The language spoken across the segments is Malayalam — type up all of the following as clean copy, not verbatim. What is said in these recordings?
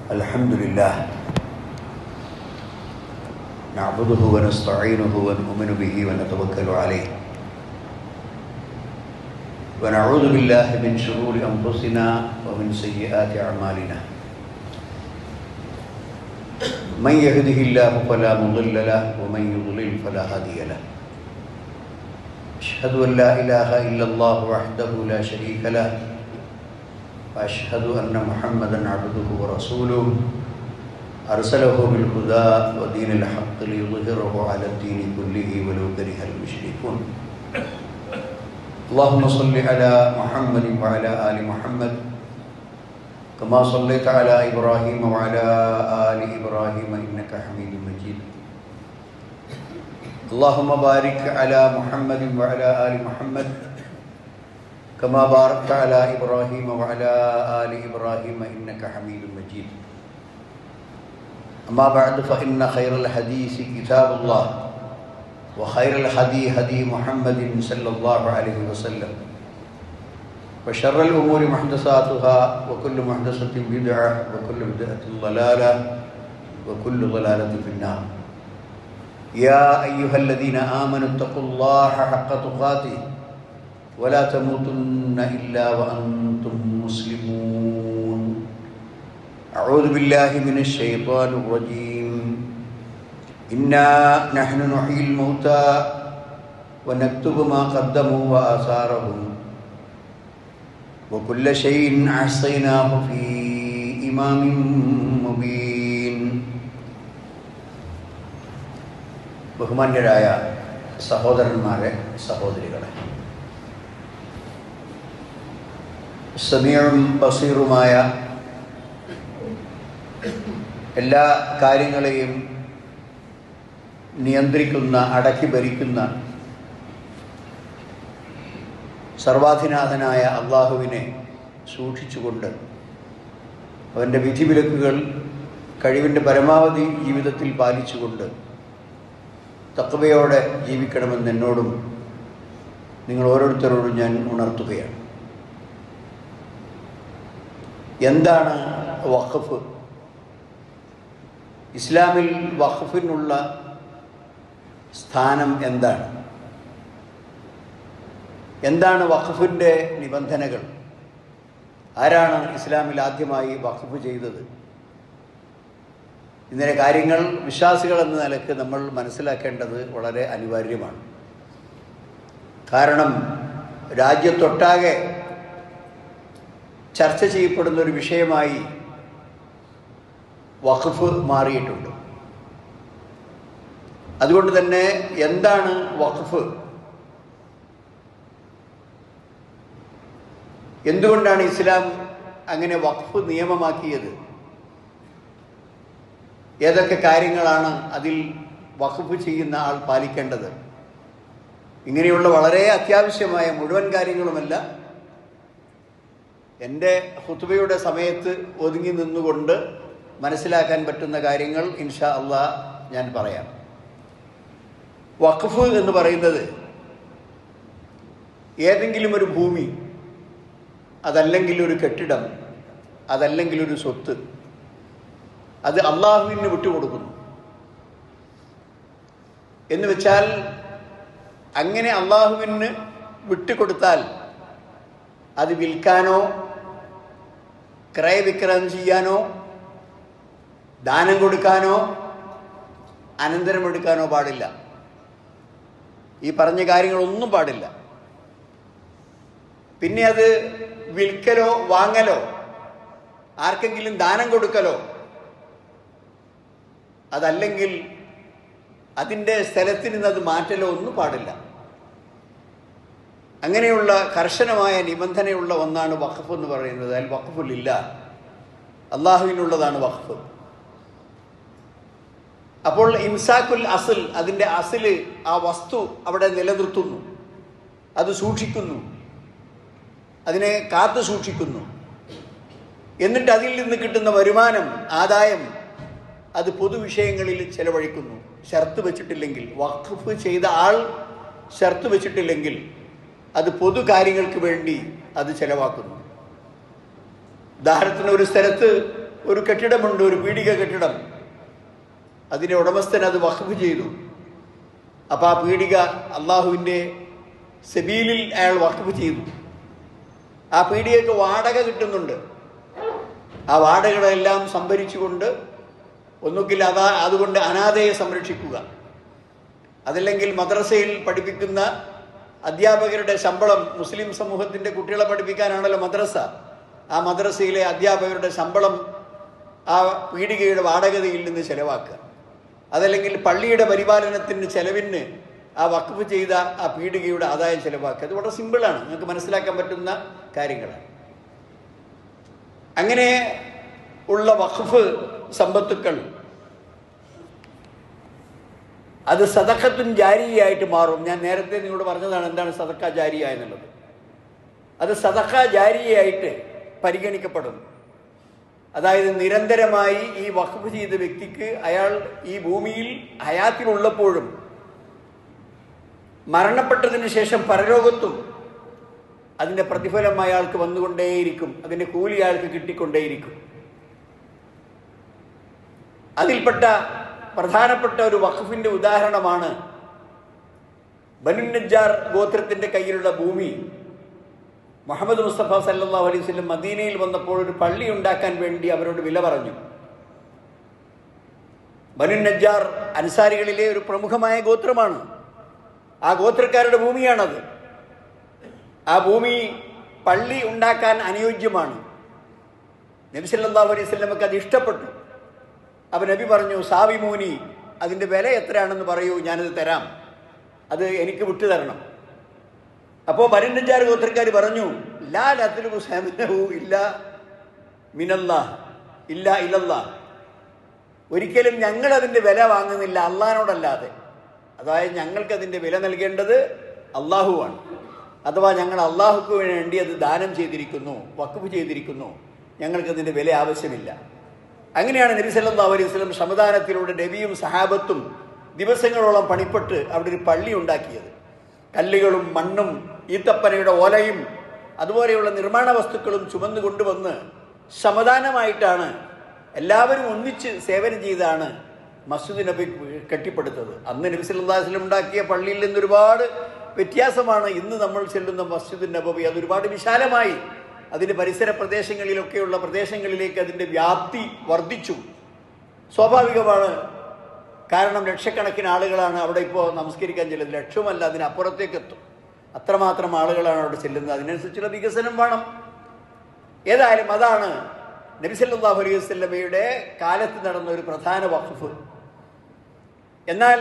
الحمد لله نعبده ونستعينه ونؤمن به ونتوكل عليه ونعوذ بالله من شرور أنفسنا ومن سيئات أعمالنا من يهده الله فلا مضل له ومن يضلل فلا هادي له أشهد أن لا إله إلا الله وحده لا شريك له وأشهد أن محمدًا عبده ورسوله أرسله بالهدى ودين الحق ليظهره على الدين كله ولو كره المشركون اللهم صل على محمد وعلى آل محمد كما صليت على إبراهيم وعلى آل إبراهيم إنك حميد مجيد اللهم بارك على محمد وعلى آل محمد كما باركت على إبراهيم وعلى آل إبراهيم إنك حميد مجيد أما بعد فإن خير الحديث كتاب الله وخير الهدي هدي محمد صلى الله عليه وسلم وشر الأمور محدثاتها وكل محدثة بدعة وكل بدعة ضلالة وكل ضلالة في النار يا أيها الذين آمنوا اتقوا الله حق تقاته ولا تموتن إلا وأنتم مسلمون أعوذ بالله من الشيطان الرجيم إنا نحن نحيي الموتى ونكتب ما قدموا وآثارهم وكل شيء أحصيناه في إمام مبين ബഹുമാന്യരായ സഹോദരന്മാരെ സഹോദരികളെ, സമീഉം ബസീറുമായ എല്ലാ കാര്യങ്ങളെയും നിയന്ത്രിക്കുന്ന, അടക്കി ഭരിക്കുന്ന സർവാധിനാഥനായ അള്ളാഹുവിനെ സൂക്ഷിച്ചുകൊണ്ട് അവൻ്റെ വിധിവിലക്കുകൾ കഴിവിൻ്റെ പരമാവധി ജീവിതത്തിൽ പാലിച്ചുകൊണ്ട് തഖ്വയോടെ ജീവിക്കണമെന്ന് എന്നോടും നിങ്ങൾ ഓരോരുത്തരോടും ഞാൻ ഉണർത്തുകയാണ്. എന്താണ് വഖഫ്? ഇസ്ലാമിൽ വഖഫിനുള്ള സ്ഥാനം എന്താണ്? എന്താണ് വഖഫിൻ്റെ നിബന്ധനകൾ? ആരാണ് ഇസ്ലാമിൽ ആദ്യമായി വഖഫ് ചെയ്തത്? ഇങ്ങനെ കാര്യങ്ങൾ വിശ്വാസികൾ എന്ന നിലക്ക് നമ്മൾ മനസ്സിലാക്കേണ്ടത് വളരെ അനിവാര്യമാണ്. കാരണം രാജ്യത്തൊട്ടാകെ ചർച്ച ചെയ്യപ്പെടുന്ന ഒരു വിഷയമായി വഖഫ് മാറിയിട്ടുണ്ട്. അതുകൊണ്ട് തന്നെ എന്താണ് വഖഫ്? എന്തുകൊണ്ടാണ് ഇസ്ലാം അങ്ങനെ വഖഫ് നിയമമാക്കിയത്? ഏതൊക്കെ കാര്യങ്ങളാണ് അതിൽ വഖഫ് ചെയ്യുന്ന ആൾ പാലിക്കേണ്ടത്? ഇങ്ങനെയുള്ള വളരെ അത്യാവശ്യമായ മുഴുവൻ കാര്യങ്ങളുമല്ല എൻ്റെ ഖുത്ബയുടെ സമയത്ത് ഒതുങ്ങി നിന്നുകൊണ്ട് മനസ്സിലാക്കാൻ പറ്റുന്ന കാര്യങ്ങൾ ഇൻഷാ അള്ളാഹ് ഞാൻ പറയാം. വഖഫ് എന്ന് പറയുന്നത് ഏതെങ്കിലും ഒരു ഭൂമി, അതല്ലെങ്കിൽ ഒരു കെട്ടിടം, അതല്ലെങ്കിൽ ഒരു സ്വത്ത്, അത് അള്ളാഹുവിന് വിട്ടുകൊടുക്കുന്നു എന്ന് വെച്ചാൽ, അങ്ങനെ അള്ളാഹുവിന് വിട്ടുകൊടുത്താൽ അത് വിൽക്കാനോ ക്രയവിക്രയം ചെയ്യാനോ ദാനം കൊടുക്കാനോ അനന്തരമെടുക്കാനോ പാടില്ല. ഈ പറഞ്ഞ കാര്യങ്ങളൊന്നും പാടില്ല. പിന്നെ അത് വിൽക്കലോ വാങ്ങലോ ആർക്കെങ്കിലും ദാനം കൊടുക്കലോ അതല്ലെങ്കിൽ അതിൻ്റെ സ്ഥലത്തിൽ നിന്ന് അത് മാറ്റലോ ഒന്നും പാടില്ല. അങ്ങനെയുള്ള കർശനമായ നിബന്ധനയുള്ള ഒന്നാണ് വഖഫ് എന്ന് പറയുന്നത്. അൽ വഖഫു ലില്ലാഹ്, അള്ളാഹുവിനുള്ളതാണ് വഖഫ്. അപ്പോൾ ഇംസാക്കുൽ അസ്ൽ, അതിൻ്റെ അസ്ല്, ആ വസ്തു അവിടെ നിലനിർത്തുന്നു, അത് സൂക്ഷിക്കുന്നു, അതിനെ കാത്തു സൂക്ഷിക്കുന്നു. എന്നിട്ട് അതിൽ നിന്ന് കിട്ടുന്ന വരുമാനം, ആദായം, അത് പൊതുവിഷയങ്ങളിൽ ചെലവഴിക്കുന്നു. ഷർത്ത് വെച്ചിട്ടില്ലെങ്കിൽ, വഖഫ് ചെയ്ത ആൾ ഷർത്ത് വെച്ചിട്ടില്ലെങ്കിൽ അത് പൊതു കാര്യങ്ങൾക്ക് വേണ്ടി അത് ചെലവാക്കുന്നു. ഉദാഹരണത്തിന് ഒരു സ്ഥലത്ത് ഒരു കെട്ടിടമുണ്ട്, ഒരു പീഡിക കെട്ടിടം. അതിൻ്റെ ഉടമസ്ഥൻ അത് വഖഫ് ചെയ്തു. അപ്പോൾ ആ പീഡിക അള്ളാഹുവിൻ്റെ സബീലിൽ അയാൾ വഖഫ് ചെയ്തു. ആ പീഡികയ്ക്ക് വാടക കിട്ടുന്നുണ്ട്. ആ വാടകകളെല്ലാം സംഭരിച്ചുകൊണ്ട് ഒന്നുകിൽ അതുകൊണ്ട് അനാഥയെ സംരക്ഷിക്കുക, അതല്ലെങ്കിൽ മദ്രസയിൽ പഠിപ്പിക്കുന്ന അധ്യാപകരുടെ ശമ്പളം, മുസ്ലിം സമൂഹത്തിൻ്റെ കുട്ടികളെ പഠിപ്പിക്കാനാണല്ലോ മദ്രസ, ആ മദ്രസയിലെ അധ്യാപകരുടെ ശമ്പളം ആ പീഡികയുടെ വാടകയിൽ നിന്ന് ചെലവാക്കുക, അതല്ലെങ്കിൽ പള്ളിയുടെ പരിപാലനത്തിന് ചെലവിന് ആ വഖഫ് ചെയ്ത ആ പീഡികയുടെ ആദായം ചെലവാക്കുക. അത് വളരെ സിമ്പിളാണ്, നിങ്ങൾക്ക് മനസ്സിലാക്കാൻ പറ്റുന്ന കാര്യങ്ങളാണ്. അങ്ങനെ ഉള്ള വഖഫ് സമ്പത്തുക്കൾ അത് സദഖത്തുൻ ജാരിയായിട്ട് മാറും. ഞാൻ നേരത്തെ നിങ്ങളോട് പറഞ്ഞതാണ് എന്താണ് സദഖ ജാരിയ എന്നുള്ളത്. അത് സദഖ ജാരിയായിട്ട് പരിഗണിക്കപ്പെടും. അതായത് നിരന്തരമായി ഈ വഖഫ് ചെയ്ത വ്യക്തിക്ക് അയാൾ ഈ ഭൂമിയിൽ ഹയാത്തിലുള്ളപ്പോഴും മരണപ്പെട്ടതിന് ശേഷം പരലോകത്തും അതിൻ്റെ പ്രതിഫലം അയാൾക്ക് വന്നുകൊണ്ടേയിരിക്കും, അതിൻ്റെ കൂലി അയാൾക്ക് കിട്ടിക്കൊണ്ടേയിരിക്കും. അതിൽപ്പെട്ട പ്രധാനപ്പെട്ട ഒരു വഖഫിൻ്റെ ഉദാഹരണമാണ് ബനു നജ്ജാർ ഗോത്രത്തിൻ്റെ കയ്യിലുള്ള ഭൂമി. മുഹമ്മദ് മുസ്തഫ സല്ലല്ലാഹു അലൈഹി വസല്ലം മദീനയിൽ വന്നപ്പോൾ ഒരു പള്ളി ഉണ്ടാക്കാൻ വേണ്ടി അവരോട് വില പറഞ്ഞു. ബനു നജ്ജാർ അൻസാരികളിലെ ഒരു പ്രമുഖമായ ഗോത്രമാണ്. ആ ഗോത്രക്കാരുടെ ഭൂമിയാണത്. ആ ഭൂമി പള്ളി ഉണ്ടാക്കാൻ അനുയോജ്യമാണ്. നബി സല്ലല്ലാഹു അലൈഹി വസല്ലമക്ക് അത് ഇഷ്ടപ്പെട്ടു. അപ്പോൾ നബി പറഞ്ഞു, സാവിമൂനി, അതിൻ്റെ വില എത്രയാണെന്ന് പറയൂ, ഞാനത് തരാം, അത് എനിക്ക് വിട്ടു തരണം. അപ്പോൾ ബനു നജ്ജാർ ഗോത്രക്കാർ പറഞ്ഞു, ലാ നത്ലുബു സമനഹു ഇല്ലാ മിനല്ലാഹ് ഇല്ലാ ഇലല്ലാഹ്, ഒരിക്കലും ഞങ്ങൾ അതിൻ്റെ വില വാങ്ങുന്നില്ല അള്ളാഹിനോടല്ലാതെ. അതായത് ഞങ്ങൾക്കതിൻ്റെ വില നൽകേണ്ടത് അള്ളാഹുവാണ്. അഥവാ ഞങ്ങൾ അള്ളാഹുക്ക് വേണ്ടി അത് ദാനം ചെയ്തിരിക്കുന്നു, വഖഫ് ചെയ്തിരിക്കുന്നു, ഞങ്ങൾക്കതിൻ്റെ വില ആവശ്യമില്ല. അങ്ങനെയാണ് നബി സല്ലല്ലാഹു അലൈഹി വസല്ലം ശ്രമദാനത്തിലൂടെ നബിയും സഹാബത്തും ദിവസങ്ങളോളം പണിപ്പെട്ട് അവിടെ ഒരു പള്ളി ഉണ്ടാക്കിയത്. കല്ലുകളും മണ്ണും ഈത്തപ്പനയുടെ ഓലയും അതുപോലെയുള്ള നിർമ്മാണ വസ്തുക്കളും ചുമന്നു കൊണ്ടുവന്ന് ശ്രമദാനമായിട്ടാണ് എല്ലാവരും ഒന്നിച്ച് സേവനം ചെയ്താണ് മസ്ജിദ് നബി കെട്ടിപ്പടുത്തത്. അന്ന് നബി സല്ലല്ലാഹു അലൈഹി വസല്ലം ഉണ്ടാക്കിയ പള്ളിയിൽ നിന്ന് ഒരുപാട് വ്യത്യാസമാണ് ഇന്ന് നമ്മൾ ചെല്ലുന്ന മസ്ജിദ് നബവി. അതൊരുപാട് വിശാലമായി അതിൻ്റെ പരിസര പ്രദേശങ്ങളിലൊക്കെയുള്ള പ്രദേശങ്ങളിലേക്ക് അതിൻ്റെ വ്യാപ്തി വർദ്ധിച്ചു. സ്വാഭാവികമാണ്, കാരണം ലക്ഷക്കണക്കിന് ആളുകളാണ് അവിടെ ഇപ്പോൾ നമസ്കരിക്കാൻ ചെല്ലുന്നത്. ലക്ഷമല്ല, അതിനപ്പുറത്തേക്ക് എത്തും. അത്രമാത്രം ആളുകളാണ് അവിടെ ചെല്ലുന്നത്. അതിനനുസരിച്ചുള്ള വികസനം വേണം. ഏതായാലും അതാണ് നബി സല്ലല്ലാഹു അലൈഹി വസല്ലമയുടെ കാലത്ത് നടന്ന ഒരു പ്രധാന വഖഫ്. എന്നാൽ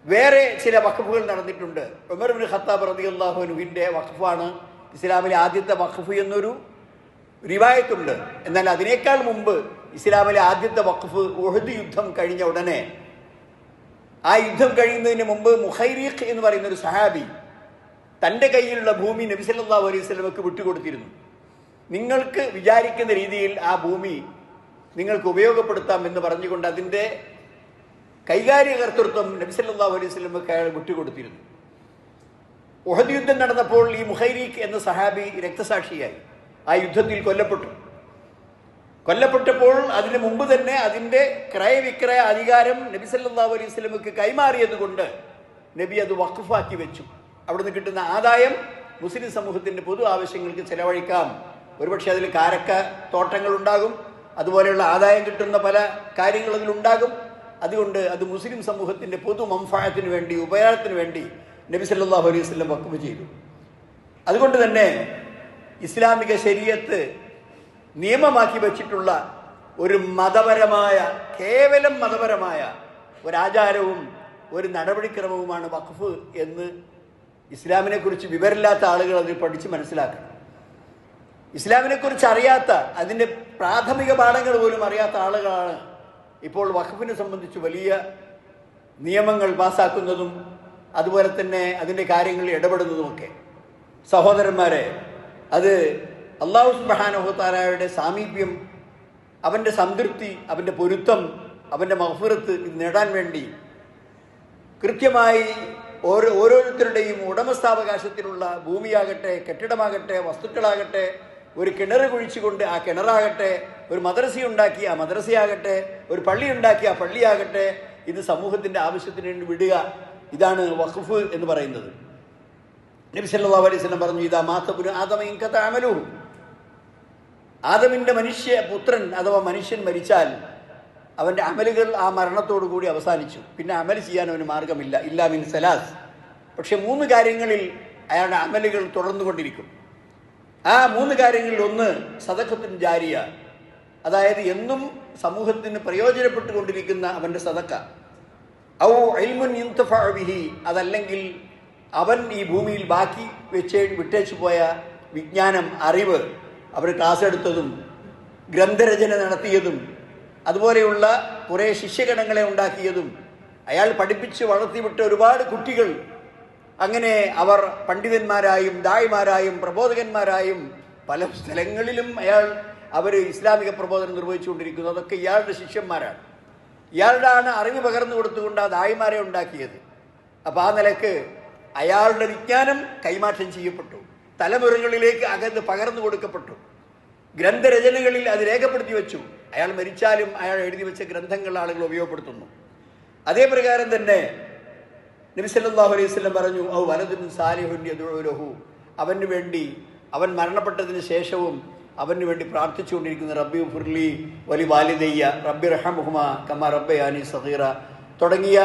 വേറെ ചില വഖഫുകൾ നടന്നിട്ടുണ്ട്. ഉമർ ഇബ്നു ഖത്താബ് റളിയല്ലാഹു അൻഹുവിൻ്റെ വഖഫാണ് ഇസ്ലാമിലെ ആദ്യത്തെ വഖഫ് എന്നൊരു റിവായത്തുണ്ട്. എന്നാൽ അതിനേക്കാൾ മുമ്പ് ഇസ്ലാമിലെ ആദ്യത്തെ വഖഫ് ഉഹദ് യുദ്ധം കഴിഞ്ഞ ഉടനെ, ആ യുദ്ധം കഴിയുന്നതിന് മുമ്പ് മുഖൈരീഖ് എന്ന് പറയുന്ന ഒരു സഹാബി തൻ്റെ കയ്യിലുള്ള ഭൂമി നബി സല്ലല്ലാഹു അലൈഹി വസല്ലമക്ക് വിട്ടുകൊടുത്തിരുന്നു. നിങ്ങൾക്ക് വിചാരിക്കുന്ന രീതിയിൽ ആ ഭൂമി നിങ്ങൾക്ക് ഉപയോഗപ്പെടുത്താം എന്ന് പറഞ്ഞുകൊണ്ട് അതിൻ്റെ കൈകാര്യകർത്തൃത്വം നബി സല്ലല്ലാഹു അലൈഹി വസല്ലമക്ക് അയാൾ വിട്ടുകൊടുത്തിരുന്നു. ഉഹദ് യുദ്ധം നടന്നപ്പോൾ ഈ മുഖൈരീഖ് എന്ന സഹാബി രക്തസാക്ഷിയായി. ആ യുദ്ധത്തിൽ കൊല്ലപ്പെട്ടപ്പോൾ അതിന് മുമ്പ് തന്നെ അതിൻ്റെ ക്രയവിക്രയ അധികാരം നബി സല്ലല്ലാഹു അലൈഹി വസല്ലമക്ക് കൈമാറിയത് കൊണ്ട് നബി അത് വഖഫാക്കി വെച്ചു. അവിടുന്ന് കിട്ടുന്ന ആദായം മുസ്ലിം സമൂഹത്തിൻ്റെ പൊതു ആവശ്യങ്ങൾക്ക് ചെലവഴിക്കാം. ഒരുപക്ഷെ അതിൽ കാരക്ക തോട്ടങ്ങളുണ്ടാകും, അതുപോലെയുള്ള ആദായം കിട്ടുന്ന പല കാര്യങ്ങൾ അതിലുണ്ടാകും. അതുകൊണ്ട് അത് മുസ്ലിം സമൂഹത്തിൻ്റെ പൊതു മംഫഅത്തിന് വേണ്ടി, ഉപകാരത്തിന് വേണ്ടി നബി സല്ലല്ലാഹു അലൈഹി വസല്ലം വഖഫ് ചെയ്തു. അതുകൊണ്ട് തന്നെ ഇസ്ലാമിക ശരീഅത്ത് നിയമമാക്കി വച്ചിട്ടുള്ള ഒരു മതപരമായ, കേവലം മതപരമായ ഒരാചാരവും ഒരു നടപടിക്രമവുമാണ് വഖഫ് എന്ന് ഇസ്ലാമിനെക്കുറിച്ച് വിവരമില്ലാത്ത ആളുകൾ അത് പഠിച്ച് മനസ്സിലാക്കണം. ഇസ്ലാമിനെക്കുറിച്ച് അറിയാത്ത, അതിൻ്റെ പ്രാഥമിക പാഠങ്ങൾ പോലും അറിയാത്ത ആളുകളാണ് ഇപ്പോൾ വഖഫിനെ സംബന്ധിച്ച് വലിയ നിയമങ്ങൾ പാസ്സാക്കുന്നതും അതുപോലെ തന്നെ അതിൻ്റെ കാര്യങ്ങളിൽ ഇടപെടുന്നതുമൊക്കെ. സഹോദരന്മാരെ, അത് അല്ലാഹു സുബ്ഹാനഹു വ തആലയുടെ സാമീപ്യം, അവൻ്റെ സംതൃപ്തി, അവൻ്റെ പൊരുത്തം, അവൻ്റെ മഗ്ഫിറത്ത് ഇത് നേടാൻ വേണ്ടി കൃത്യമായി ഓരോരുത്തരുടെയും ഉടമസ്ഥാവകാശത്തിലുള്ള ഭൂമിയാകട്ടെ, കെട്ടിടമാകട്ടെ, വസ്തുക്കളാകട്ടെ, ഒരു കിണർ കുഴിച്ചുകൊണ്ട് ആ കിണറാകട്ടെ, ഒരു മദ്രസ ഉണ്ടാക്കി, ആ മദ്രസയാകട്ടെ, ഒരു പള്ളി ഉണ്ടാക്കി, ആ പള്ളിയാകട്ടെ, ഇത് സമൂഹത്തിൻ്റെ ആവശ്യത്തിന് വേണ്ടി വിടുക. ഇതാണ് വഖഫ് എന്ന് പറയുന്നത്. നബി സല്ലല്ലാഹു അലൈഹി വസല്ലം പറഞ്ഞു, ഇദാ മാത ഇബ്നു ആദമ ഇൻഖത അമലുഹു, ആദമിൻ്റെ പുത്രൻ അഥവാ മനുഷ്യൻ മരിച്ചാൽ അവൻ്റെ അമലുകൾ ആ മരണത്തോടു കൂടി അവസാനിച്ചു. പിന്നെ അമൽ ചെയ്യാൻ അവന് മാർഗമില്ല. ഇല്ലാ മിൻ സലാസ്. പക്ഷെ 3 കാര്യങ്ങളിൽ അയാളുടെ അമലുകൾ തുടർന്നുകൊണ്ടിരിക്കും. ആ 3 കാര്യങ്ങളിൽ ഒന്ന് സദഖത്തുൻ ജാരിയ, അതായത് എന്നും സമൂഹത്തിന് പ്രയോജനപ്പെട്ടുകൊണ്ടിരിക്കുന്ന അവൻ്റെ സദഖ. ഔ ഇൽമുൻ യുൻതഫഉ ബിഹി, അതല്ലെങ്കിൽ അവൻ ഈ ഭൂമിയിൽ ബാക്കി വിട്ടേച്ചു പോയ വിജ്ഞാനം, അറിവ്, അവർ ക്ലാസ് എടുത്തതും ഗ്രന്ഥരചന നടത്തിയതും അതുപോലെയുള്ള കുറേ ശിഷ്യഗണങ്ങളെ ഉണ്ടാക്കിയതും അയാൾ പഠിപ്പിച്ച് വളർത്തിവിട്ട ഒരുപാട് കുട്ടികൾ, അങ്ങനെ അവർ പണ്ഡിതന്മാരായും ദായിമാരായും പ്രബോധകന്മാരായും പല സ്ഥലങ്ങളിലും അവർ ഇസ്ലാമിക പ്രബോധനം നിർവഹിച്ചുകൊണ്ടിരിക്കുന്നു. അതൊക്കെ ഇയാളുടെ ശിഷ്യന്മാരാണ്. ഇയാളുടെ അറിവ് പകർന്നു കൊടുത്തുകൊണ്ട് ആ ദായിമാരെ ഉണ്ടാക്കിയത്. അപ്പോൾ ആ നിലക്ക് അയാളുടെ വിജ്ഞാനം കൈമാറ്റം ചെയ്യപ്പെട്ടു, തലമുറകളിലേക്ക് അകന്ന് പകർന്നു കൊടുക്കപ്പെട്ടു, ഗ്രന്ഥരചനകളിൽ അത് രേഖപ്പെടുത്തി വെച്ചു. അയാൾ മരിച്ചാലും അയാൾ എഴുതി വെച്ച ഗ്രന്ഥങ്ങൾ ആളുകൾ ഉപയോഗപ്പെടുത്തുന്നു. അതേ പ്രകാരം തന്നെ നബി സല്ലല്ലാഹു അലൈഹി വസല്ലം പറഞ്ഞു, ഔ വലദുൻ സാലിഹുൻ യദ്ഉ ലഹു, അവന് വേണ്ടി, അവൻ മരണപ്പെട്ടതിന് ശേഷവും അവന് വേണ്ടി പ്രാർത്ഥിച്ചുകൊണ്ടിരിക്കുന്ന റബ്ബി ഫുർലി വലി വാലിദയ്യ റബ്ബി റഹമുഹുമ കമാ റബ്ബയാനി സഗീറ തുടങ്ങിയ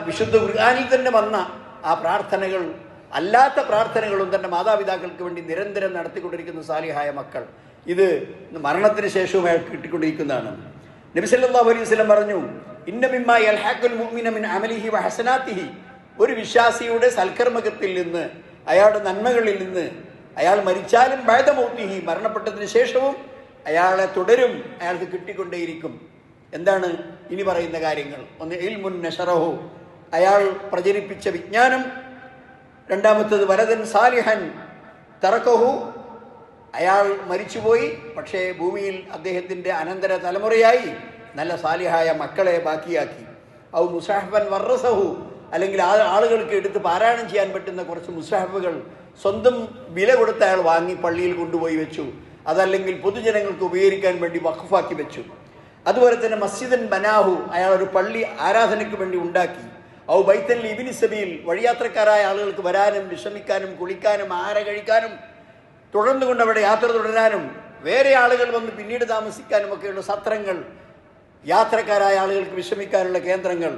വിശുദ്ധ ഖുർആനിൽ തന്നെ വന്ന ആ പ്രാർത്ഥനകൾ, അല്ലാത്ത പ്രാർത്ഥനകളും തൻ്റെ മാതാപിതാക്കൾക്ക് വേണ്ടി നിരന്തരം നടത്തിക്കൊണ്ടിരിക്കുന്ന സാലിഹായ മക്കൾ, ഇത് മരണത്തിന് ശേഷവും അയാൾക്ക് കിട്ടിക്കൊണ്ടിരിക്കുന്നതാണ്. നബി സല്ലല്ലാഹു അലൈഹി വസല്ലം പറഞ്ഞു, ഇന്ന മിമ്മാ യൽഹഖുൽ മുഅ്മിന മിൻ അമലിഹി വ ഹസനാതിഹി, ഒരു വിശ്വാസിയുടെ സൽക്കർമ്മത്തിൽ നിന്ന്, അയാളുടെ നന്മകളിൽ നിന്ന് അയാൾ മരിച്ചാലും ബഅദ മൗതിഹി, മരണപ്പെട്ടതിന് ശേഷവും അയാളെ തുടരും, അയാൾക്ക് കിട്ടിക്കൊണ്ടേയിരിക്കും. എന്താണ് ഇനി പറയുന്ന കാര്യങ്ങൾ? ഒന്ന് ഇൽമുൻ നശറഹു, അയാൾ പ്രചരിപ്പിച്ച വിജ്ഞാനം. രണ്ടാമത്തത് വലദൻ സാലിഹൻ തറക്കഹു, അയാൾ മരിച്ചുപോയി, പക്ഷേ ഭൂമിയിൽ അദ്ദേഹത്തിൻ്റെ അനന്തര തലമുറയായി നല്ല സാലിഹായ മക്കളെ ബാക്കിയാക്കി. ഔ മുസാഹഫൻ വറസഹു, അല്ലെങ്കിൽ ആളുകൾക്ക് എടുത്ത് പാരായണം ചെയ്യാൻ പറ്റുന്ന കുറച്ച് മുസാഹഫുകൾ സ്വന്തം വില കൊടുത്ത് അയാൾ വാങ്ങി പള്ളിയിൽ കൊണ്ടുപോയി വെച്ചു. അതല്ലെങ്കിൽ പൊതുജനങ്ങൾക്ക് ഉപകരിക്കാൻ വേണ്ടി വഖഫാക്കി വെച്ചു. അതുപോലെ തന്നെ മസ്ജിദൻ ബനാഹു, അയാൾ ഒരു പള്ളി ആരാധനയ്ക്ക് വേണ്ടി ഉണ്ടാക്കി. ഔ ബൈത്തൽ ഇബ്നി സബീൽ, വഴിയാത്രക്കാരായ ആളുകൾക്ക് വരാനും വിശ്രമിക്കാനും കുളിക്കാനും ആഹാരം കഴിക്കാനും തുടർന്നുകൊണ്ട് അവിടെ യാത്ര തുടരാനും വേറെ ആളുകൾ വന്ന് പിന്നീട് താമസിക്കാനും ഒക്കെയുള്ള സത്രങ്ങൾ, യാത്രക്കാരായ ആളുകൾക്ക് വിശ്രമിക്കാനുള്ള കേന്ദ്രങ്ങൾ.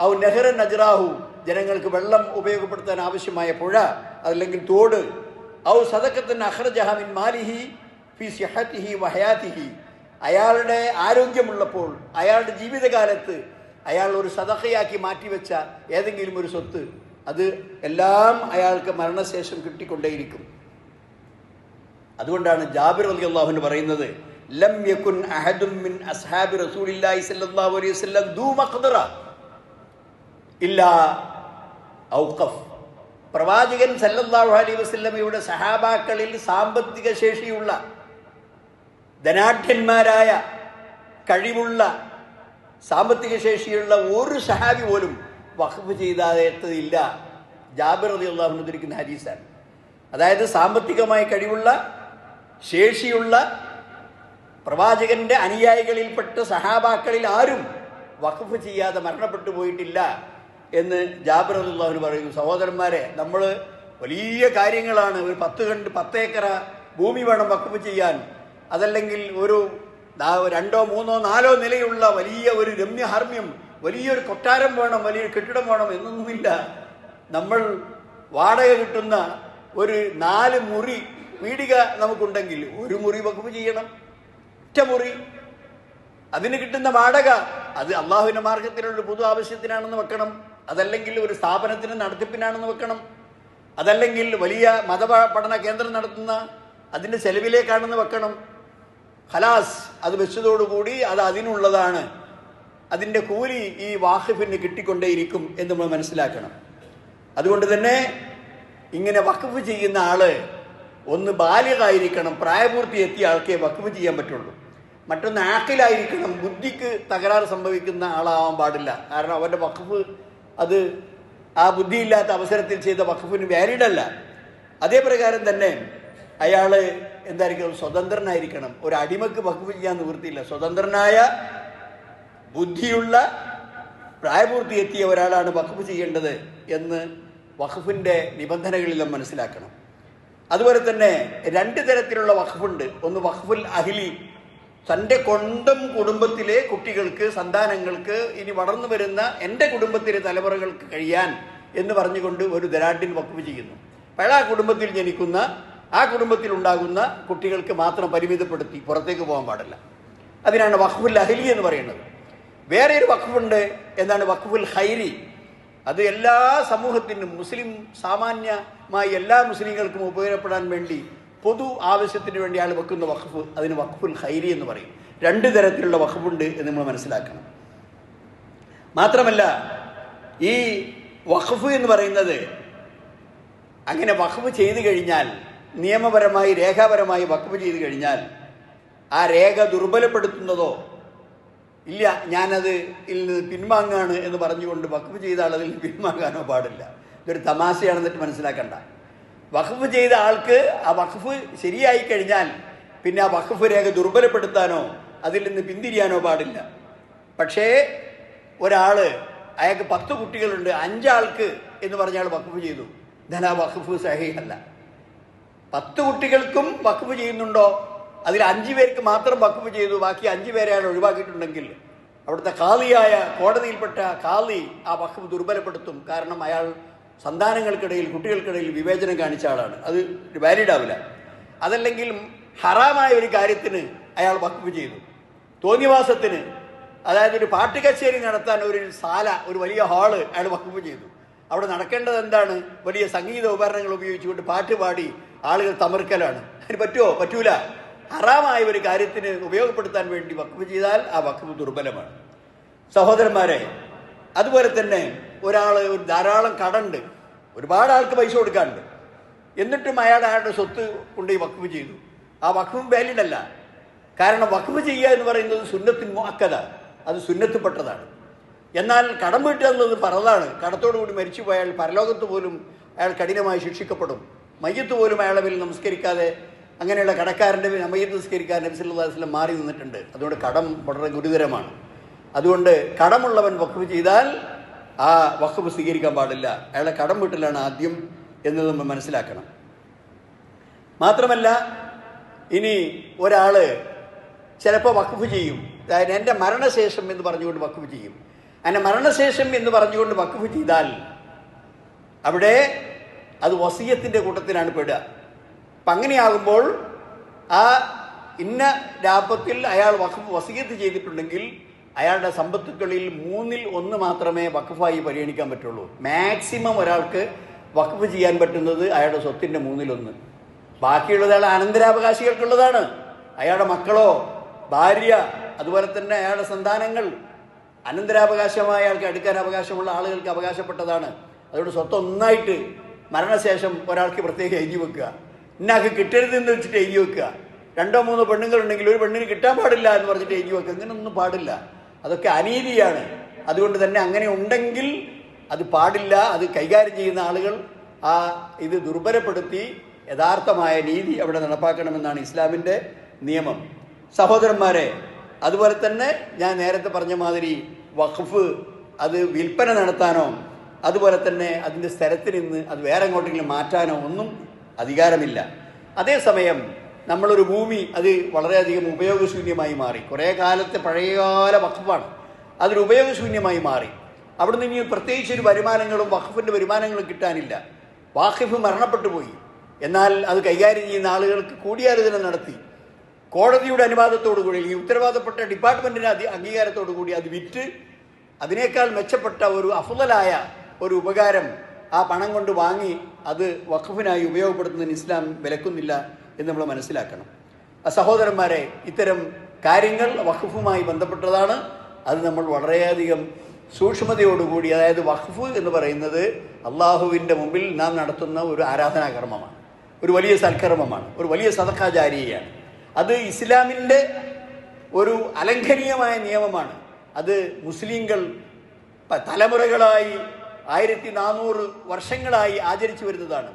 ഔ നെഹ്റൻ നജ്റാഹു, ജനങ്ങൾക്ക് വെള്ളം ഉപയോഗപ്പെടുത്താൻ ആവശ്യമായ പുഴ അതല്ലെങ്കിൽ തോട്. ഔ സദഖത്തൻ അഖ്റജഹ മിൻ മാലിഹി ഫി സിഹത്തിഹി വഹയാതിഹി, അയാളുടെ ആരോഗ്യമുള്ളപ്പോൾ അയാളുടെ ജീവിതകാലത്ത് അയാൾ ഒരു സദഖയാക്കി മാറ്റിവെച്ച ഏതെങ്കിലും ഒരു സ്വത്ത്, അത് എല്ലാം അയാൾക്ക് മരണശേഷം കിട്ടിക്കൊണ്ടേയിരിക്കും. അതുകൊണ്ടാണ് ജാബിർ റളിയല്ലാഹു അൻഹു പറയുന്നത്, ലം യകുൻ അഹദും മിൻ അസ്ഹാബി റസൂലില്ലാഹി സ്വല്ലല്ലാഹു അലൈഹി വസല്ലം ദൂ മഖ്ദറ ഇല്ലാ ഔഖഫ്, പ്രവാചകൻ സല്ലല്ലാഹു അലൈഹി വസല്ലമയുടെ സഹാബാക്കളിൽ സാമ്പത്തിക ശേഷിയുള്ള ധനാഢ്യന്മാരായ കഴിവുള്ള സാമ്പത്തിക ശേഷിയുള്ള ഒരു സഹാബി പോലും വഖഫ് ചെയ്താതെത്തില്ല. ജാബിർ റളിയല്ലാഹു അൻഹു ഉദ്ധരിക്കുന്ന ഹദീസാണ്. അതായത് സാമ്പത്തികമായി കഴിവുള്ള ശേഷിയുള്ള പ്രവാചകന്റെ അനുയായികളിൽപ്പെട്ട സഹാബാക്കളിൽ ആരും വഖഫ് ചെയ്യാതെ മരണപ്പെട്ടു പോയിട്ടില്ല എന്ന് ജാബിർ റളിയല്ലാഹു അൻഹു പറയുന്നു. സഹോദരന്മാരെ, നമ്മൾ വലിയ കാര്യങ്ങളാണ്, ഒരു 10 ഏക്കർ ഭൂമി വേണം വഖഫ് ചെയ്യാൻ, അതല്ലെങ്കിൽ ഒരു 2, 3, 4 നിലയുള്ള വലിയ ഒരു രമ്യഹർമ്മ്യം, വലിയൊരു കൊട്ടാരം വേണം, വലിയൊരു കെട്ടിടം വേണം എന്നൊന്നുമില്ല. നമ്മൾ വാടക കിട്ടുന്ന ഒരു 4 മുറി വീടിക നമുക്കുണ്ടെങ്കിൽ ഒരു മുറി വഖഫ് ചെയ്യണം, ഒറ്റ മുറി. അതിന് കിട്ടുന്ന വാടക അത് അള്ളാഹുവിൻ്റെ മാർഗത്തിലുള്ള പൊതു ആവശ്യത്തിനാണെന്ന് വെക്കണം, അതല്ലെങ്കിൽ ഒരു സ്ഥാപനത്തിന് നടത്തിപ്പിനാണെന്ന് വെക്കണം, അതല്ലെങ്കിൽ വലിയ മതപഠന കേന്ദ്രം നടത്തുന്ന അതിൻ്റെ ചെലവിലേക്കാണെന്ന് വെക്കണം. ഖലാസ്, അത് വെച്ചതോടുകൂടി അത് അതിനുള്ളതാണ്, അതിൻ്റെ കൂലി ഈ വാഖിഫിന് കിട്ടിക്കൊണ്ടേയിരിക്കും എന്ന് നമ്മൾ മനസ്സിലാക്കണം. അതുകൊണ്ട് തന്നെ ഇങ്ങനെ വഖഫ് ചെയ്യുന്ന ആള് ഒന്ന് ബാലിഗായിരിക്കണം, പ്രായപൂർത്തി എത്തിയ ആൾക്കേ വഖഫ് ചെയ്യാൻ പറ്റുള്ളൂ. മറ്റൊന്ന് ആഖിലായിരിക്കണം, ബുദ്ധിക്ക് തകരാറ് സംഭവിക്കുന്ന ആളാവാൻ പാടില്ല. കാരണം അവൻ്റെ വഖഫ് അത് ആ ബുദ്ധിയില്ലാത്ത അവസരത്തിൽ ചെയ്ത വഖഫിന് വാലിഡ് അല്ല. അതേ പ്രകാരം തന്നെ അയാൾ എന്തായിരിക്കണം? സ്വതന്ത്രനായിരിക്കണം. ഒരു അടിമക്ക് വഖഫ് ചെയ്യാൻ നിവൃത്തിയില്ല. സ്വതന്ത്രനായ ബുദ്ധിയുള്ള പ്രായപൂർത്തി എത്തിയ ഒരാളാണ് വഖഫ് ചെയ്യേണ്ടത് എന്ന് വഖഫിൻ്റെ നിബന്ധനകളിൽ നാം മനസ്സിലാക്കണം. അതുപോലെ തന്നെ 2 തരത്തിലുള്ള വഖഫുണ്ട്. ഒന്ന് വഖഫുൽ അഹ്ലി, തൻ്റെ സ്വന്തം കുടുംബത്തിലെ കുട്ടികൾക്ക്, സന്താനങ്ങൾക്ക്, ഇനി വളർന്നു വരുന്ന എൻ്റെ കുടുംബത്തിലെ തലമുറകൾക്ക് കഴിയാൻ എന്ന് പറഞ്ഞുകൊണ്ട് ഒരു ധനാഢ്യൻ വഖഫ് ചെയ്യുന്നു. പഴയ കുടുംബത്തിൽ ജനിക്കുന്ന, ആ കുടുംബത്തിൽ ഉണ്ടാകുന്ന കുട്ടികൾക്ക് മാത്രം പരിമിതപ്പെടുത്തി പുറത്തേക്ക് പോകാൻ പാടില്ല. അതിനാണ് വഖഫുൽ അഹ്ലി എന്ന് പറയുന്നത്. വേറെ ഒരു വഖഫുണ്ട്, എന്താണ്? വഖഫുൽ ഖൈരി. അത് എല്ലാ സമൂഹത്തിനും, മുസ്ലിം സാമാന്യമായി എല്ലാ മുസ്ലിങ്ങൾക്കും ഉപകാരപ്പെടാൻ വേണ്ടി, പൊതു ആവശ്യത്തിന് വേണ്ടി ആൾ വെക്കുന്ന വഖഫ്, അതിന് വഖഫുൽ ഖൈരി എന്ന് പറയും. 2 തരത്തിലുള്ള വഖഫുണ്ട് എന്ന് നമ്മൾ മനസ്സിലാക്കണം. മാത്രമല്ല, ഈ വഖഫ് എന്ന് പറയുന്നത് അങ്ങനെ വഖഫ് ചെയ്തു കഴിഞ്ഞാൽ, നിയമപരമായി രേഖാപരമായി വഖഫ് ചെയ്തു കഴിഞ്ഞാൽ, ആ രേഖ ദുർബലപ്പെടുത്തുന്നതോ ഇല്ല, ഞാനത് നിന്ന് പിൻവാങ്ങാണ് എന്ന് പറഞ്ഞുകൊണ്ട് വഖഫ് ചെയ്ത ആൾ അതിൽ പിൻവാങ്ങാനോ പാടില്ല. ഇതൊരു തമാശയാണെന്നിട്ട് മനസ്സിലാക്കണ്ട. വഖഫ് ചെയ്ത ആൾക്ക് ആ വഖഫ് ശരിയായി കഴിഞ്ഞാൽ പിന്നെ ആ വഖഫ് രേഖ ദുർബലപ്പെടുത്താനോ അതിൽ നിന്ന് പിന്തിരിയാനോ പാടില്ല. പക്ഷേ ഒരാൾ, അയാൾക്ക് 10 കുട്ടികളുണ്ട്, 5 ആൾക്ക് എന്ന് പറഞ്ഞാൽ വഖഫ് ചെയ്തു, എന്നാൽ ആ വഖഫ് സഹീഹല്ല. 10 കുട്ടികൾക്കും വഖഫ് ചെയ്യുന്നുണ്ടോ? അതിൽ 5 പേർക്ക് മാത്രം വഖഫ് ചെയ്തു, ബാക്കി 5 പേരെ അയാൾ ഒഴിവാക്കിയിട്ടുണ്ടെങ്കിൽ അവിടുത്തെ ഖാദിയായ, കോടതിയിൽപ്പെട്ട ഖാദി ആ വഖഫ് ദുർബലപ്പെടുത്തും. കാരണം അയാൾ സന്താനങ്ങൾക്കിടയിൽ, കുട്ടികൾക്കിടയിൽ വിവേചനം കാണിച്ച ആളാണ്. അത് വാലിഡ് ആവില്ല. അതല്ലെങ്കിൽ ഹറാമായ ഒരു കാര്യത്തിന് അയാൾ വഖഫ് ചെയ്തു, തോന്നിവാസത്തിന്, അതായത് ഒരു പാട്ട് കച്ചേരി നടത്താൻ ഒരു സാല, ഒരു വലിയ ഹാള് അയാൾ വഖഫ് ചെയ്തു. അവിടെ നടക്കേണ്ടത് എന്താണ്? വലിയ സംഗീത ഉപകരണങ്ങൾ ഉപയോഗിച്ചുകൊണ്ട് പാട്ട് പാടി ആളുകൾ തമർക്കലാണ്. അതിന് പറ്റുമോ? പറ്റൂല. ഹറാമായ ഒരു കാര്യത്തിന് ഉപയോഗപ്പെടുത്താൻ വേണ്ടി വഖഫ് ചെയ്താൽ ആ വഖഫ് ദുർബലമാണ്. സഹോദരന്മാരെ, അതുപോലെ തന്നെ ഒരാൾ ഒരു ധാരാളം കടമുണ്ട്, ഒരുപാട് ആൾക്ക് പൈസ കൊടുക്കാനുണ്ട്, എന്നിട്ടും അയാളുടെ സ്വത്ത് കൊണ്ടുപോയി വഖഫ് ചെയ്തു. ആ വഖഫ് വാലിഡ് അല്ല. കാരണം വഖഫ് ചെയ്യുക എന്ന് പറയുന്നത് സുന്നത്തിൻ മുഅക്കദ, അത് സുന്നത്തിൽപ്പെട്ടതാണ്. എന്നാൽ കടം വീട്ടുക എന്നുള്ളത് ഫറളാണ്. കടത്തോടുകൂടി മരിച്ചു പോയാൽ പരലോകത്ത് പോലും അയാൾ കഠിനമായി ശിക്ഷിക്കപ്പെടും. മയ്യത്ത് പോലും അയാളെ പേരിൽ നമസ്കരിക്കാതെ, അങ്ങനെയുള്ള കടക്കാരൻ്റെ മയ്യത്ത് നമസ്കരിക്കാൻ നബി സല്ലല്ലാഹു അലൈഹി വസല്ലം മാറി നിന്നിട്ടുണ്ട്. അതുകൊണ്ട് കടം വളരെ ഗുരുതരമാണ്. അതുകൊണ്ട് കടമുള്ളവൻ വഖഫ് ചെയ്താൽ ആ വഖഫ് സ്വീകരിക്കാൻ പാടില്ല. അയാളെ കടം വീട്ടിലാണ് ആദ്യം എന്നത് നമ്മൾ മനസ്സിലാക്കണം. മാത്രമല്ല, ഇനി ഒരാൾ ചിലപ്പോൾ വഖഫ് ചെയ്യും, അതായത് എൻ്റെ മരണശേഷം എന്ന് പറഞ്ഞുകൊണ്ട് വഖഫ് ചെയ്യും. അങ്ങനെ മരണശേഷം എന്ന് പറഞ്ഞുകൊണ്ട് വഖഫ് ചെയ്താൽ അവിടെ അത് വസിയത്തിൻ്റെ കൂട്ടത്തിലാണ് പെടുക. അപ്പം അങ്ങനെയാകുമ്പോൾ ആ ഇന്ന ലാഭത്തിൽ അയാൾ വഖഫ് വസിയത്ത് ചെയ്തിട്ടുണ്ടെങ്കിൽ അയാളുടെ സമ്പത്തുക്കളിൽ 1/3 മാത്രമേ വഖഫായി പരിഗണിക്കാൻ പറ്റുള്ളൂ. മാക്സിമം ഒരാൾക്ക് വഖഫ് ചെയ്യാൻ പറ്റുന്നത് അയാളുടെ സ്വത്തിൻ്റെ 1/3. ബാക്കിയുള്ളത് അയാളുടെ അനന്തരാവകാശികൾക്കുള്ളതാണ്. അയാളുടെ മക്കളോ, ഭാര്യ, അതുപോലെ തന്നെ അയാളുടെ സന്താനങ്ങൾ, അനന്തരാവകാശമായ അയാൾക്ക് എടുക്കാൻ അവകാശമുള്ള ആളുകൾക്ക് അവകാശപ്പെട്ടതാണ്. അതുകൊണ്ട് സ്വത്ത് ഒന്നായിട്ട് മരണശേഷം ഒരാൾക്ക് പ്രത്യേകം എഴുതി വെക്കുക, ഇന്നാൾക്ക് കിട്ടരുതെന്ന് വെച്ചിട്ട് എഴുതി വെക്കുക. 2-3 പെണ്ണുങ്ങളുണ്ടെങ്കിൽ ഒരു പെണ്ണിന് കിട്ടാൻ പാടില്ല എന്ന് പറഞ്ഞിട്ട് എഴുതി വെക്കുക. ഇങ്ങനെയൊന്നും പാടില്ല. അതൊക്കെ അനീതിയാണ്. അതുകൊണ്ട് തന്നെ അങ്ങനെ ഉണ്ടെങ്കിൽ അത് പാടില്ല. അത് കൈകാര്യം ചെയ്യുന്ന ആളുകൾ ആ ഇത് ദുർബലപ്പെടുത്തി യഥാർത്ഥമായ നീതി അവിടെ നടപ്പാക്കണമെന്നാണ് ഇസ്ലാമിൻ്റെ നിയമം. സഹോദരന്മാരെ, അതുപോലെ തന്നെ ഞാൻ നേരത്തെ പറഞ്ഞ മാതിരി വഖഫ് അത് വിൽപ്പന നടത്താനോ അതുപോലെ തന്നെ അതിൻ്റെ സ്ഥലത്തിൽ നിന്ന് അത് വേറെ എങ്ങോട്ടെങ്കിലും മാറ്റാനോ ഒന്നും അധികാരമില്ല. അതേസമയം നമ്മളൊരു ഭൂമി അത് വളരെയധികം ഉപയോഗശൂന്യമായി മാറി, കുറേ കാലത്തെ പഴയകാല വഖഫാണ്, അതൊരു ഉപയോഗശൂന്യമായി മാറി. അവിടുന്ന് ഇനി പ്രത്യേകിച്ച് ഒരു വരുമാനങ്ങളും വഖഫിൻ്റെ വരുമാനങ്ങളും കിട്ടാനില്ല. വാഖിഫ് മരണപ്പെട്ടു പോയി. എന്നാൽ അത് കൈകാര്യം ചെയ്യുന്ന ആളുകൾക്ക് കൂടിയാലോചന നടത്തി കോടതിയുടെ അനുവാദത്തോടു കൂടി, ഈ ഉത്തരവാദപ്പെട്ട ഡിപ്പാർട്ട്മെൻറ്റിൻ്റെ അംഗീകാരത്തോടു കൂടി അത് വിറ്റ് അതിനേക്കാൾ മെച്ചപ്പെട്ട ഒരു അഫ്ളലായ ഒരു ഉപകാരം ആ പണം കൊണ്ട് വാങ്ങി അത് വഖഫിനായി ഉപയോഗപ്പെടുത്തുന്നതിന് ഇസ്ലാം വിലക്കുന്നില്ല എന്ന് നമ്മൾ മനസ്സിലാക്കണം. സഹോദരന്മാരെ, ഇത്തരം കാര്യങ്ങൾ വഖഫുമായി ബന്ധപ്പെട്ടതാണ്. അത് നമ്മൾ വളരെയധികം സൂക്ഷ്മതയോടുകൂടി, അതായത് വഖഫ് എന്ന് പറയുന്നത് അള്ളാഹുവിൻ്റെ മുമ്പിൽ നാം നടത്തുന്ന ഒരു ആരാധനാകർമ്മമാണ്, ഒരു വലിയ സൽക്കർമ്മമാണ്, ഒരു വലിയ സദഖാ ജാരിയയാണ്. അത് ഇസ്ലാമിൻ്റെ ഒരു അലംഘനീയമായ നിയമമാണ്. അത് മുസ്ലിങ്ങൾ തലമുറകളായി 1400 വർഷങ്ങളായി ആചരിച്ചു വരുന്നതാണ്.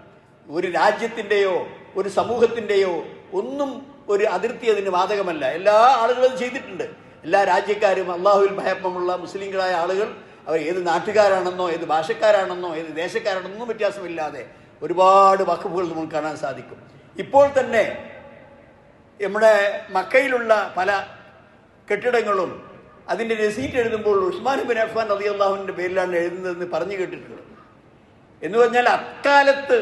ഒരു രാജ്യത്തിൻ്റെയോ ഒരു സമൂഹത്തിൻ്റെയോ ഒന്നും ഒരു അതിർത്തി അതിന് ബാധകമല്ല. എല്ലാ ആളുകളും ചെയ്തിട്ടുണ്ട്. എല്ലാ രാജ്യക്കാരും അള്ളാഹുവിൽ ഭയപ്പമുള്ള മുസ്ലിങ്ങളായ ആളുകൾ അവർ ഏത് നാട്ടുകാരാണെന്നോ ഏത് ഭാഷക്കാരാണെന്നോ ഏത് ദേശക്കാരാണെന്നോ വ്യത്യാസമില്ലാതെ ഒരുപാട് വഖഫുകൾ നമുക്ക് കാണാൻ സാധിക്കും. ഇപ്പോൾ തന്നെ നമ്മുടെ മക്കയിലുള്ള പല കെട്ടിടങ്ങളും അതിൻ്റെ രസീറ്റ് എഴുതുമ്പോൾ ഉസ്മാൻ ബിൻ അഫ്ഫാൻ റളിയല്ലാഹുവിൻ്റെ പേരിലാണ് എഴുതുന്നതെന്ന് പറഞ്ഞു കേട്ടിട്ടുണ്ട്. എന്ന് പറഞ്ഞാൽ അക്കാലത്ത്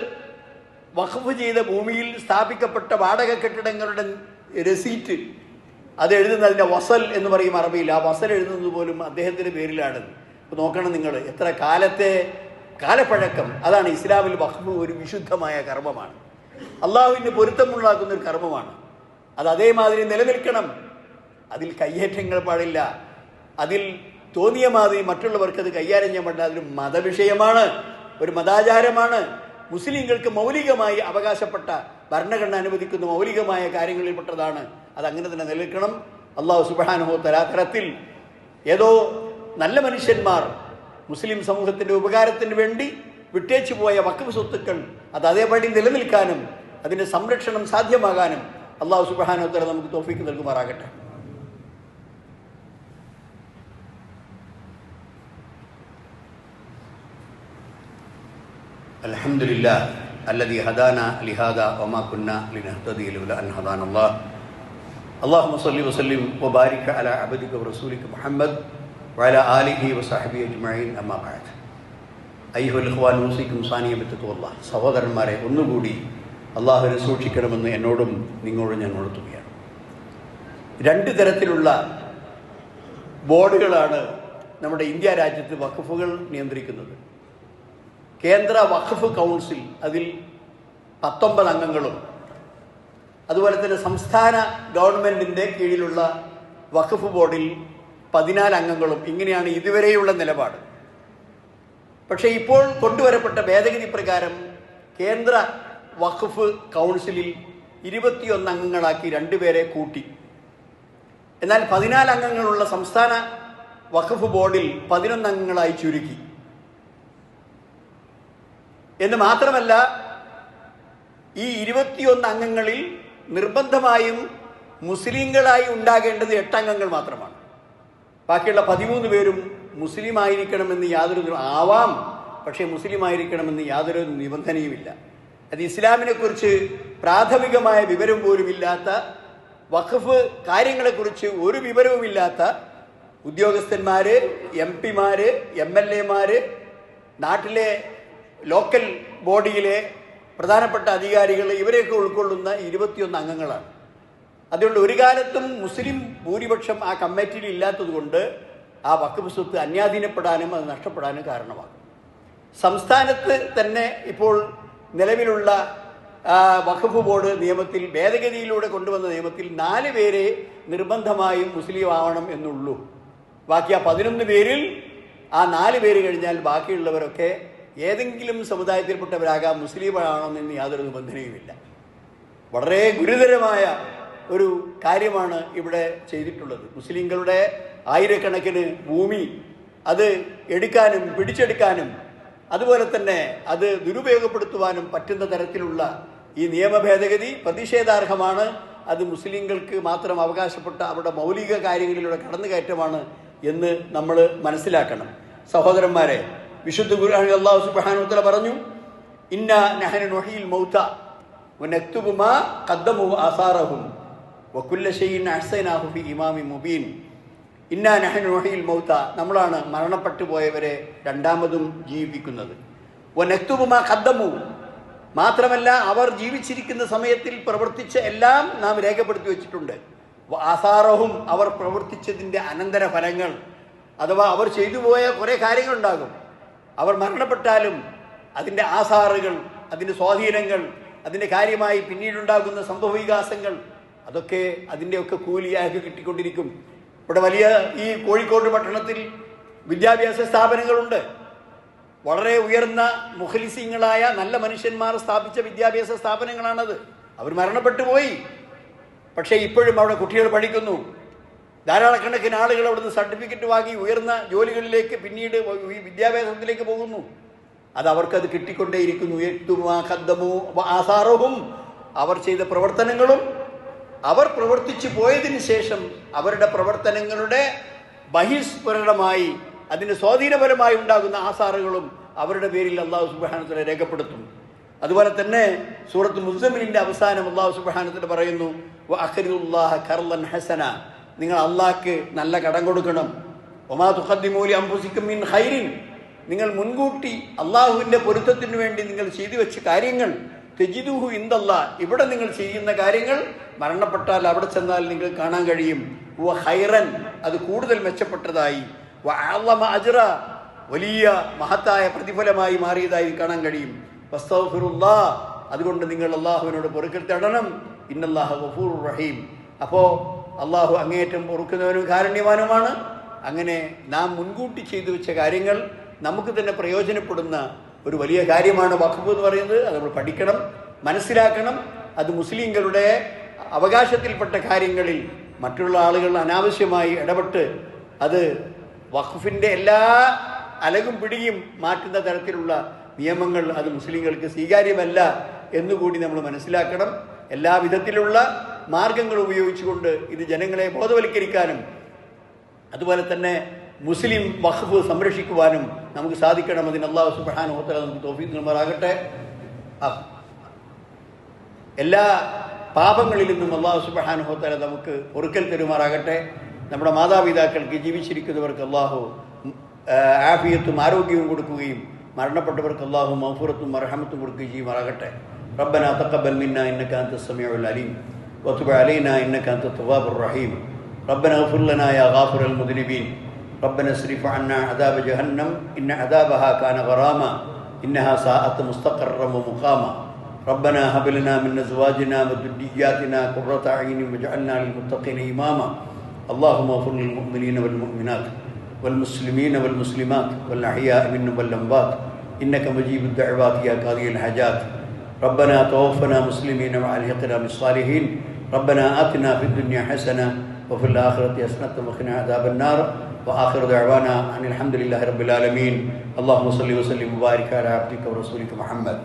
വഖഫ് ചെയ്ത ഭൂമിയിൽ സ്ഥാപിക്കപ്പെട്ട വാടക കെട്ടിടങ്ങളുടെ രസീറ്റ് അത് എഴുതുന്നതിൻ്റെ വസൽ എന്ന് പറയും അറബിയിൽ. ആ വസൽ എഴുതുന്നത് പോലും അദ്ദേഹത്തിൻ്റെ പേരിലാണ്. അപ്പോൾ നോക്കണം നിങ്ങൾ എത്ര കാലപ്പഴക്കം. അതാണ് ഇസ്ലാമിൽ വഖഫ് ഒരു വിശുദ്ധമായ കർമ്മമാണ്, അള്ളാഹുവിൻ്റെ പൊരുത്തമുണ്ടാക്കുന്ന ഒരു കർമ്മമാണ്. അത് അതേമാതിരി നിലനിൽക്കണം. അതിൽ കയ്യേറ്റങ്ങൾ പാടില്ല. അതിൽ തോന്നിയ മാതിരി മറ്റുള്ളവർക്ക് അത് കൈകാര്യം ചെയ്യാൻ പാടില്ല. അതൊരു മതവിഷയമാണ്, ഒരു മതാചാരമാണ്. മുസ്ലിങ്ങൾക്ക് മൗലികമായി അവകാശപ്പെട്ട ഭരണഘടന അനുവദിക്കുന്ന മൗലികമായ കാര്യങ്ങളിൽപ്പെട്ടതാണ്. അതങ്ങനെ തന്നെ നിലനിൽക്കണം. അള്ളാഹു സുബ്ഹാനഹു വ തആല തരത്തിൽ ഏതോ നല്ല മനുഷ്യന്മാർ മുസ്ലിം സമൂഹത്തിൻ്റെ ഉപകാരത്തിന് വേണ്ടി വിട്ടേച്ചു പോയ വഖഫ് സ്വത്തുക്കൾ അത് അതേപടി നിലനിൽക്കാനും അതിൻ്റെ സംരക്ഷണം സാധ്യമാകാനും അള്ളാഹു സുബ്ഹാനഹു വ തആല നമുക്ക് തൗഫീഖ് നൽകുമാറാകട്ടെ. അൽഹംദുലില്ലാഹ് അല്ലദീ ഹദാനാ ലിഹാദാ വമാ കുന്നാ ലിനഹ്തദിയ ലൗലാ അൻ ഹദാനല്ലാഹ്. അല്ലാഹുമ്മ സ്വല്ലി വസല്ലിം വബാരിക് അലാ അബ്ദിക വറസൂലിക മുഹമ്മദ് വഅലാ ആലിഹി വസഹ്ബിഹി അജ്മഈൻ. അമ്മാ ബഅദ്. അയ്യുഹൽ ഇഖ്വാൻ ഊസിക്കും സാനിയ ബിത്തഖ്വല്ലാഹ്. സഹോദരന്മാരെ, ഒന്നുകൂടി അള്ളാഹുവിനെ സൂക്ഷിക്കണമെന്ന് എന്നോടും നിങ്ങളോടും ഞാൻ ഉണർത്തുകയാണ്. രണ്ട് തരത്തിലുള്ള ബോർഡുകളാണ് നമ്മുടെ ഇന്ത്യ രാജ്യത്ത് വഖഫുകൾ നിയന്ത്രിക്കുന്നത്. കേന്ദ്ര വഖഫ് കൗൺസിൽ, അതിൽ 19 അംഗങ്ങളും, അതുപോലെ തന്നെ സംസ്ഥാന ഗവൺമെൻറ്റിൻ്റെ കീഴിലുള്ള വഖഫ് ബോർഡിൽ 14 അംഗങ്ങളും. ഇങ്ങനെയാണ് ഇതുവരെയുള്ള നിലപാട്. പക്ഷേ ഇപ്പോൾ കൊണ്ടുവരപ്പെട്ട ഭേദഗതി പ്രകാരം കേന്ദ്ര വഖഫ് കൗൺസിലിൽ 21 അംഗങ്ങളാക്കി 2 പേരെ കൂട്ടി. എന്നാൽ 14 അംഗങ്ങളുള്ള സംസ്ഥാന വഖഫ് ബോർഡിൽ 11 അംഗങ്ങളായി ചുരുക്കി. എന്ന് മാത്രമല്ല, ഈ 21 അംഗങ്ങളിൽ നിർബന്ധമായും മുസ്ലിങ്ങളായി ഉണ്ടാകേണ്ടത് 8 അംഗങ്ങൾ മാത്രമാണ്. ബാക്കിയുള്ള 13 പേരും മുസ്ലിം ആയിരിക്കണമെന്ന് യാതൊരു ആവാം, പക്ഷേ മുസ്ലിം ആയിരിക്കണമെന്ന് യാതൊരു നിബന്ധനയുമില്ല. അത് ഇസ്ലാമിനെക്കുറിച്ച് പ്രാഥമികമായ വിവരം പോലും ഇല്ലാത്ത, വഖഫ് കാര്യങ്ങളെക്കുറിച്ച് ഒരു വിവരവുമില്ലാത്ത ഉദ്യോഗസ്ഥന്മാർ, MP-മാർ, MLA-മാർ, നാട്ടിലെ ലോക്കൽ ബോഡിയിലെ പ്രധാനപ്പെട്ട അധികാരികൾ, ഇവരെയൊക്കെ ഉൾക്കൊള്ളുന്ന 21 അംഗങ്ങളാണ്. അതുകൊണ്ട് ഒരു കാലത്തും മുസ്ലിം ഭൂരിപക്ഷം ആ കമ്മിറ്റിയിൽ ഇല്ലാത്തതുകൊണ്ട് ആ വഖഫ് സ്വത്ത് അന്യാധീനപ്പെടാനും അത് നഷ്ടപ്പെടാനും കാരണമാകും. സംസ്ഥാനത്ത് തന്നെ ഇപ്പോൾ നിലവിലുള്ള വഖഫ് ബോർഡ് നിയമത്തിൽ, ഭേദഗതിയിലൂടെ കൊണ്ടുവന്ന നിയമത്തിൽ 4 പേരെ നിർബന്ധമായും മുസ്ലിം ആവണം എന്നുള്ളൂ. ബാക്കി ആ 11 പേരിൽ ആ 4 പേര് കഴിഞ്ഞാൽ ബാക്കിയുള്ളവരൊക്കെ ഏതെങ്കിലും സമുദായത്തിൽപ്പെട്ടവരാകാം, മുസ്ലിം ആവണമെന്ന് യാതൊരു നിബന്ധനയുമില്ല. വളരെ ഗുരുതരമായ ഒരു കാര്യമാണ് ഇവിടെ ചെയ്തിട്ടുള്ളത്. മുസ്ലിങ്ങളുടെ ആയിരക്കണക്കിന് ഭൂമി അത് എടുക്കാനും പിടിച്ചെടുക്കാനും അതുപോലെ തന്നെ അത് ദുരുപയോഗപ്പെടുത്തുവാനും പറ്റുന്ന തരത്തിലുള്ള ഈ നിയമ ഭേദഗതി പ്രതിഷേധാർഹമാണ്. അത് മുസ്ലിങ്ങൾക്ക് മാത്രം അവകാശപ്പെട്ട അവരുടെ മൗലിക കാര്യങ്ങളിലൂടെ കടന്നുകയറ്റമാണ് എന്ന് നമ്മൾ മനസ്സിലാക്കണം. സഹോദരന്മാരെ, വിശുദ്ധ ഖുർആനിൽ അല്ലാഹു സുബ്ഹാനഹു വ തആല പറഞ്ഞു, ഇന്നാ നഹ്നു നുഹ്യിൽ മൗത വനക്തുബു മാ ഖദ്ദമു ആസാറഹും വകുല്ല ഷൈഇൻ അഹ്സൈനാഹു ഫീ ഇമാമിൻ മുബീൻ. ഇന്നാ നഹ്നു നുഹ്യിൽ മൗത, നമ്മളാണ് മരണപ്പെട്ടു പോയവരെ രണ്ടാമതും ജീവിപ്പിക്കുന്നത്. വനക്തുബു മാ ഖദ്ദമു, മാത്രമല്ല അവർ ജീവിച്ചിരിക്കുന്ന സമയത്തിൽ പ്രവർത്തിച്ച എല്ലാം നാം രേഖപ്പെടുത്തി വെച്ചിട്ടുണ്ട്. ആസാറഹും, അവർ പ്രവർത്തിച്ചതിൻ്റെ അനന്തര ഫലങ്ങൾ, അഥവാ അവർ ചെയ്തു പോയ കുറേ കാര്യങ്ങളുണ്ടാകും. അവർ മരണപ്പെട്ടാലും അതിൻ്റെ ആസാറുകൾ, അതിൻ്റെ സ്വാധീനങ്ങൾ, അതിൻ്റെ കാര്യമായി പിന്നീടുണ്ടാകുന്ന സംഭവവികാസങ്ങൾ, അതൊക്കെ അതിൻ്റെയൊക്കെ കൂലിയാക്കി കിട്ടിക്കൊണ്ടിരിക്കും. ഇവിടെ വലിയ ഈ കോഴിക്കോട് പട്ടണത്തിൽ വിദ്യാഭ്യാസ സ്ഥാപനങ്ങളുണ്ട്. വളരെ ഉയർന്ന മുഖലിസീങ്ങളായ നല്ല മനുഷ്യന്മാർ സ്ഥാപിച്ച വിദ്യാഭ്യാസ സ്ഥാപനങ്ങളാണത്. അവർ മരണപ്പെട്ടു പോയി, പക്ഷേ ഇപ്പോഴും അവിടെ കുട്ടികൾ പഠിക്കുന്നു. ധാരാളക്കണക്കിന് ആളുകൾ അവിടുന്ന് സർട്ടിഫിക്കറ്റ് വാങ്ങി ഉയർന്ന ജോലികളിലേക്ക് പിന്നീട് ഈ വിദ്യാഭ്യാസത്തിലേക്ക് പോകുന്നു. അത് അവർക്കത് കിട്ടിക്കൊണ്ടേയിരിക്കുന്നു. ആസാറഹും, അവർ ചെയ്ത പ്രവർത്തനങ്ങളും അവർ പ്രവർത്തിച്ചു പോയതിനു ശേഷം അവരുടെ പ്രവർത്തനങ്ങളുടെ ബഹിസ്ഫുരണമായി അതിന് സ്വാധീനപരമായി ഉണ്ടാകുന്ന ആസാറുകളും അവരുടെ പേരിൽ അല്ലാഹു സുബ്ഹാനഹു വ തആല രേഖപ്പെടുത്തും. അതുപോലെ തന്നെ സൂറത്ത് മുസ്സമ്മിലിന്റെ അവസാനം അല്ലാഹു സുബ്ഹാനഹു വ തആല പറയുന്നു, വഅഖ്രിദുല്ലാഹ ഖർളൻ ഹസന, നിങ്ങൾ അല്ലാഹ്ക്ക് നല്ല കടം കൊടുക്കണം. വമാ തുഖദ്ദിമൂ ലി അൻഫുസികും മിൻ ഖൈറിൻ, നിങ്ങൾ മുൻകൂട്ടി അള്ളാഹുവിന്റെ പൊരുത്തത്തിന് വേണ്ടി നിങ്ങൾ ചെയ്തു വെച്ച കാര്യങ്ങൾ തജിദുഹു ഇൻദല്ലാഹ്, ഇവിടെ നിങ്ങൾ ചെയ്യുന്ന കാര്യങ്ങൾ മരണപ്പെട്ടാൽ അവിടെ ചെന്നാൽ നിങ്ങൾ കാണാൻ കഴിയും. വ ഖൈറൻ, അത് കൂടുതൽ മെച്ചപ്പെട്ടതായി. വ അഅ്ളമ അജ്റ, വലിയ മഹത്തായ പ്രതിഫലമായി മാറിയതായി കാണാൻ കഴിയും. വസ്തഗ്ഫിറുല്ലാഹ്, അതുകൊണ്ട് നിങ്ങൾ അള്ളാഹുവിനോട് പൊറുക്കൽ തേടണം. ഇന്നല്ലാഹ ഗഫൂറുർ റഹീം. അപ്പോൾ അള്ളാഹു അങ്ങേയറ്റം പൊറുക്കുന്നവനും കാരുണ്യവാനുമാണ്. അങ്ങനെ നാം മുൻകൂട്ടി ചെയ്തു വെച്ച കാര്യങ്ങൾ നമുക്ക് തന്നെ പ്രയോജനപ്പെടുന്ന ഒരു വലിയ കാര്യമാണ് വഖഫ് എന്ന് പറയുന്നത്. അത് നമ്മൾ പഠിക്കണം, മനസ്സിലാക്കണം. അത് മുസ്ലിങ്ങളുടെ അവകാശത്തിൽപ്പെട്ട കാര്യങ്ങളിൽ മറ്റുള്ള ആളുകൾ അനാവശ്യമായി ഇടപെട്ട് അത് വഖഫിൻ്റെ എല്ലാ അലകും പിടിയും മാറ്റുന്ന തരത്തിലുള്ള നിയമങ്ങൾ അത് മുസ്ലിങ്ങൾക്ക് സ്വീകാര്യമല്ല എന്നുകൂടി നമ്മൾ മനസ്സിലാക്കണം. എല്ലാ വിധത്തിലുള്ള മാർഗങ്ങൾ ഉപയോഗിച്ചുകൊണ്ട് ഇത് ജനങ്ങളെ ബോധവൽക്കരിക്കാനും അതുപോലെ തന്നെ മുസ്ലിം വഖഫ് സംരക്ഷിക്കുവാനും നമുക്ക് സാധിക്കണം. അതിന് അല്ലാഹു സുബ്ഹാനഹു വ തആല നമുക്ക് തൗഫീഖ് നൽകുമാറാകട്ടെ. എല്ലാ പാപങ്ങളിൽ നിന്നും അല്ലാഹു സുബ്ഹാനഹു വ തആല നമുക്ക് പൊറുക്കൽ തരുമാറാകട്ടെ. നമ്മുടെ മാതാപിതാക്കൾക്ക് ജീവിച്ചിരിക്കുന്നവർക്ക് അല്ലാഹു ആഫിയത്തും ആരോഗ്യവും കൊടുക്കുകയും മരണപ്പെട്ടവർക്ക് അല്ലാഹു മഗ്ഫിറത്തും മർഹമത്തും കൊടുക്കുകയും ചെയ്യുമാറാകട്ടെ. റബ്ബനാ തഖബ്ബൽ മിന്നാ ഇന്നക അൻതസ് സമീഉൽ അലീം വതുബ് അലൈനാ ഇന്നക അൻതത് തവ്വാബുർ റഹീം. റബ്ബനാ ഇഗ്ഫിർ ലനാ യാ ഗാഫിറൽ മുദ്നിബീൻ. ربنا اصرف عنا عذاب جهنم إن عذابها كان غراما إنها ساءت مستقرا ومقاما. ربنا هب لنا من أزواجنا وذرياتنا قرة أعين واجعلنا للمتقين إماما. اللهم اغفر للمؤمنين والمؤمنات والمسلمين والمسلمات والأحياء منهم والأموات إنك مجيب الدعوات يا قاضي الحاجات. ربنا توفنا مسلمين وألحقنا بالصالحين. ربنا آتنا في الدنيا حسنة وفي الآخرة حسنة وقنا عذاب النار. وآخر دعوانا أن الحمد لله رب العالمين. اللهم صل وسلم وبارك على عبدك ورسولك محمد.